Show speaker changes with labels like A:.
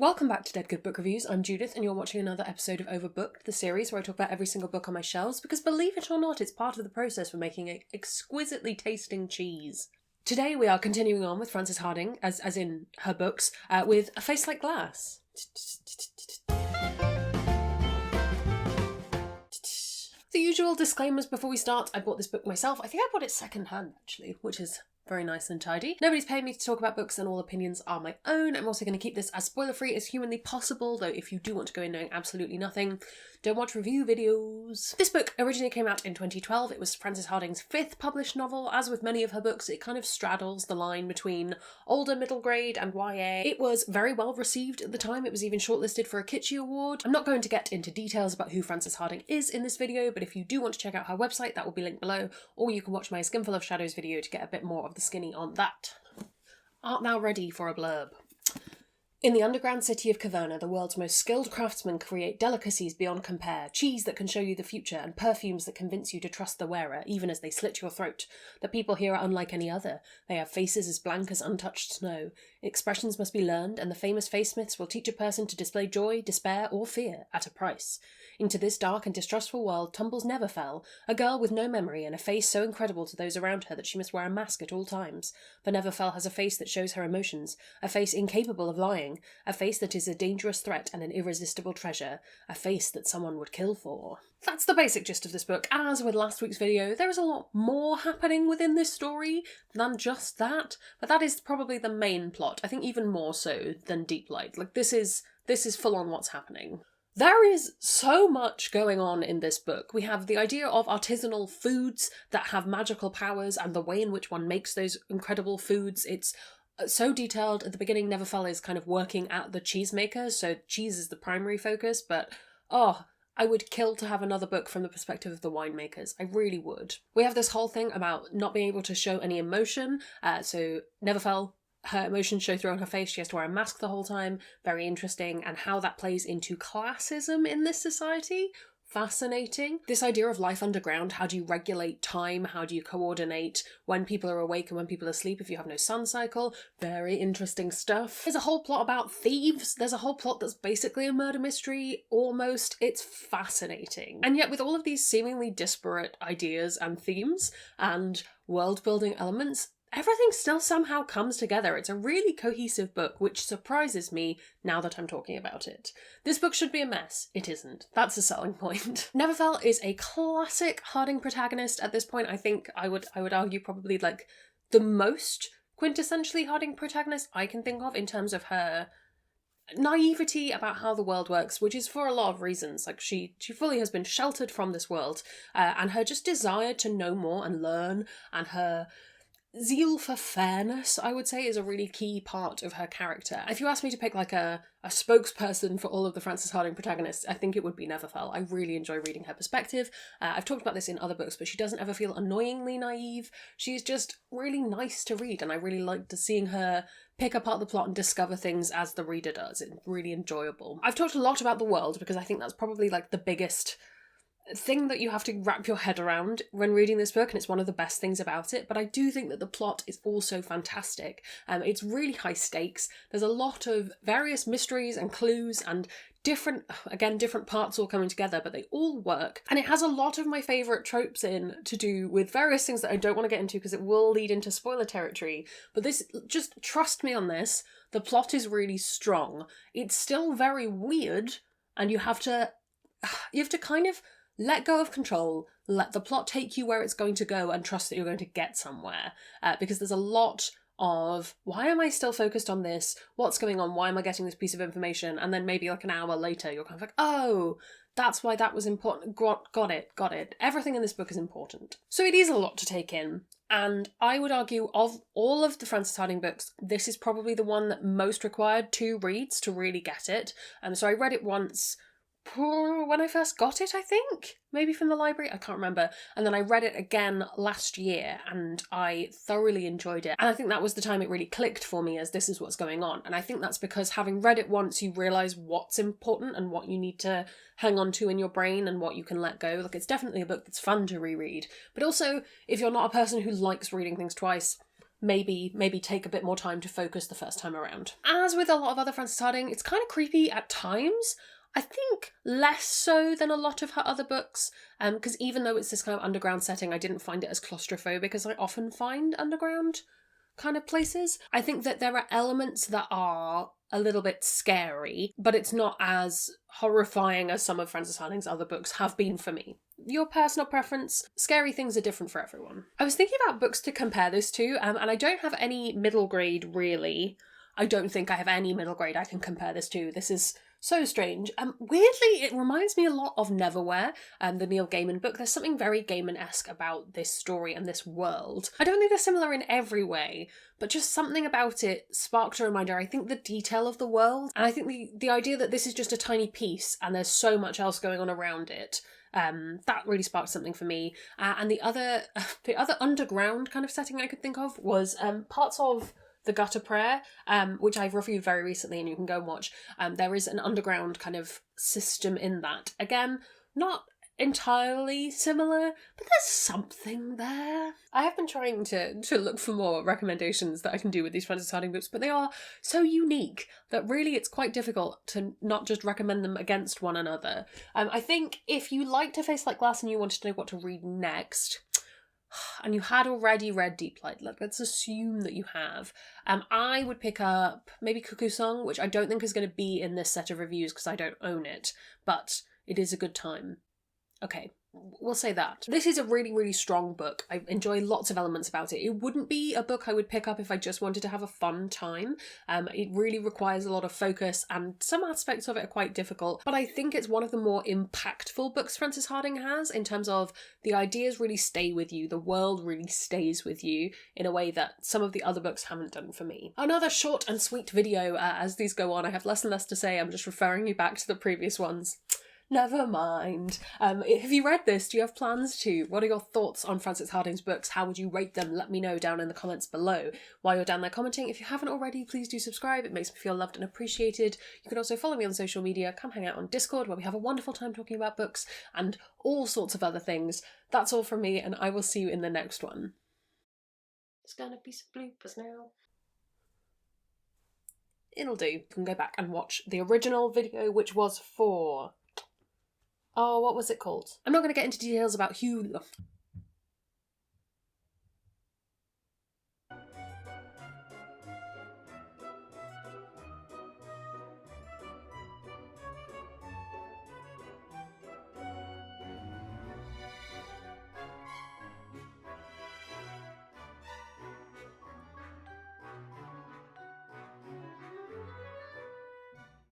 A: Welcome back to Dead Good Book Reviews. I'm Judith and you're watching another episode of Overbooked, the series where I talk about every single book on my shelves because believe it or not, it's part of the process for making an exquisitely tasting cheese. Today we are continuing on with Frances Hardinge, as in her books, with A Face Like Glass. The usual disclaimers before we start. I bought this book myself. I think I bought it second hand actually, which is very nice and tidy. Nobody's paying me to talk about books and all opinions are my own. I'm also going to keep this as spoiler free as humanly possible, though if you do want to go in knowing absolutely nothing, don't watch review videos. This book originally came out in 2012. It was Frances Hardinge's fifth published novel. As with many of her books, it kind of straddles the line between older, middle grade and YA. It was very well received at the time. It was even shortlisted for a Kitschy Award. I'm not going to get into details about who Frances Hardinge is in this video, but if you do want to check out her website, that will be linked below, or you can watch my Skinful of Shadows video to get a bit more of the skinny on that. Art thou ready for a blurb? In the underground city of Caverna, the world's most skilled craftsmen create delicacies beyond compare, cheese that can show you the future, and perfumes that convince you to trust the wearer, even as they slit your throat. The people here are unlike any other. They have faces as blank as untouched snow. Expressions must be learned, and the famous face-smiths will teach a person to display joy, despair, or fear, at a price. Into this dark and distrustful world tumbles Neverfell, a girl with no memory and a face so incredible to those around her that she must wear a mask at all times. For Neverfell has a face that shows her emotions, a face incapable of lying, a face that is a dangerous threat and an irresistible treasure, a face that someone would kill for. That's the basic gist of this book. As with last week's video, there is a lot more happening within this story than just that, but that is probably the main plot. I think even more so than Deep Light. Like, this is full on what's happening. There is so much going on in this book. We have the idea of artisanal foods that have magical powers and the way in which one makes those incredible foods. It's so detailed. At the beginning, Neverfell is kind of working at the cheesemaker, so cheese is the primary focus, but I would kill to have another book from the perspective of the winemakers. I really would. We have this whole thing about not being able to show any emotion, so Neverfell, her emotions show through on her face, she has to wear a mask the whole time, very interesting, and how that plays into classism in this society. Fascinating. This idea of life underground, how do you regulate time, how do you coordinate when people are awake and when people are asleep if you have no sun cycle, very interesting stuff. There's a whole plot about thieves, there's a whole plot that's basically a murder mystery, almost. It's fascinating. And yet with all of these seemingly disparate ideas and themes and world-building elements, everything still somehow comes together. It's a really cohesive book, which surprises me now that I'm talking about it. This book should be a mess. It isn't. That's a selling point. Neverfell is a classic Hardinge protagonist at this point. I think I would argue probably like the most quintessentially Hardinge protagonist I can think of in terms of her naivety about how the world works, which is for a lot of reasons. Like she fully has been sheltered from this world, and her just desire to know more and learn, and her zeal for fairness, I would say, is a really key part of her character. If you ask me to pick like a spokesperson for all of the Frances Hardinge protagonists, I think it would be Neverfell. I really enjoy reading her perspective. I've talked about this in other books, but she doesn't ever feel annoyingly naive. She's just really nice to read, and I really like seeing her pick apart the plot and discover things as the reader does. It's really enjoyable. I've talked a lot about the world because I think that's probably like the biggest thing that you have to wrap your head around when reading this book, and it's one of the best things about it, but I do think that the plot is also fantastic. It's really high stakes. There's a lot of various mysteries and clues and different parts all coming together, but they all work. And it has a lot of my favourite tropes in to do with various things that I don't want to get into because it will lead into spoiler territory. But this, just trust me on this, the plot is really strong. It's still very weird, and you have to kind of let go of control, let the plot take you where it's going to go, and trust that you're going to get somewhere. Because there's a lot of, why am I still focused on this? What's going on? Why am I getting this piece of information? And then maybe like an hour later, you're kind of like, oh, that's why that was important. Got it. Everything in this book is important. So it is a lot to take in. And I would argue of all of the Frances Hardinge books, this is probably the one that most required 2 reads to really get it. So I read it once when I first got it, I think, maybe from the library, I can't remember, and then I read it again last year and I thoroughly enjoyed it, and I think that was the time it really clicked for me as this is what's going on. And I think that's because having read it once, you realise what's important and what you need to hang on to in your brain and what you can let go. Like, it's definitely a book that's fun to reread, but also if you're not a person who likes reading things twice, maybe take a bit more time to focus the first time around. As with a lot of other Frances Harding, it's kind of creepy at times. I think less so than a lot of her other books, because even though it's this kind of underground setting, I didn't find it as claustrophobic as I often find underground kind of places. I think that there are elements that are a little bit scary, but it's not as horrifying as some of Frances Harding's other books have been for me. Your personal preference, scary things are different for everyone. I was thinking about books to compare this to, and I don't have any middle grade really. I don't think I have any middle grade I can compare this to. This is so strange. Weirdly, it reminds me a lot of Neverwhere, the Neil Gaiman book. There's something very Gaiman-esque about this story and this world. I don't think they're similar in every way, but just something about it sparked a reminder. I think the detail of the world, and I think the idea that this is just a tiny piece and there's so much else going on around it, that really sparked something for me. And the other underground kind of setting I could think of was parts of The Gutter Prayer, which I've reviewed very recently and you can go and watch. There is an underground kind of system in that. Again, not entirely similar, but there's something there. I have been trying to look for more recommendations that I can do with these Frances Harding books, but they are so unique that really it's quite difficult to not just recommend them against one another. I think if you liked A Face Like Glass and you wanted to know what to read next, and you had already read Deep Light, let's assume that you have, I would pick up maybe Cuckoo Song, which I don't think is going to be in this set of reviews because I don't own it, but it is a good time. Okay, we'll say that. This is a really, really strong book. I enjoy lots of elements about it. It wouldn't be a book I would pick up if I just wanted to have a fun time. It really requires a lot of focus and some aspects of it are quite difficult, but I think it's one of the more impactful books Frances Harding has in terms of the ideas really stay with you, the world really stays with you in a way that some of the other books haven't done for me. Another short and sweet video. As these go on, I have less and less to say. I'm just referring you back to the previous ones. Never mind. Have you read this? Do you have plans to? What are your thoughts on Frances Harding's books? How would you rate them? Let me know down in the comments below. While you're down there commenting, if you haven't already, please do subscribe. It makes me feel loved and appreciated. You can also follow me on social media. Come hang out on Discord where we have a wonderful time talking about books and all sorts of other things. That's all from me and I will see you in the next one. There's gonna be some bloopers now. It'll do. You can go back and watch the original video, which was for... Oh, what was it called? I'm not going to get into details about who...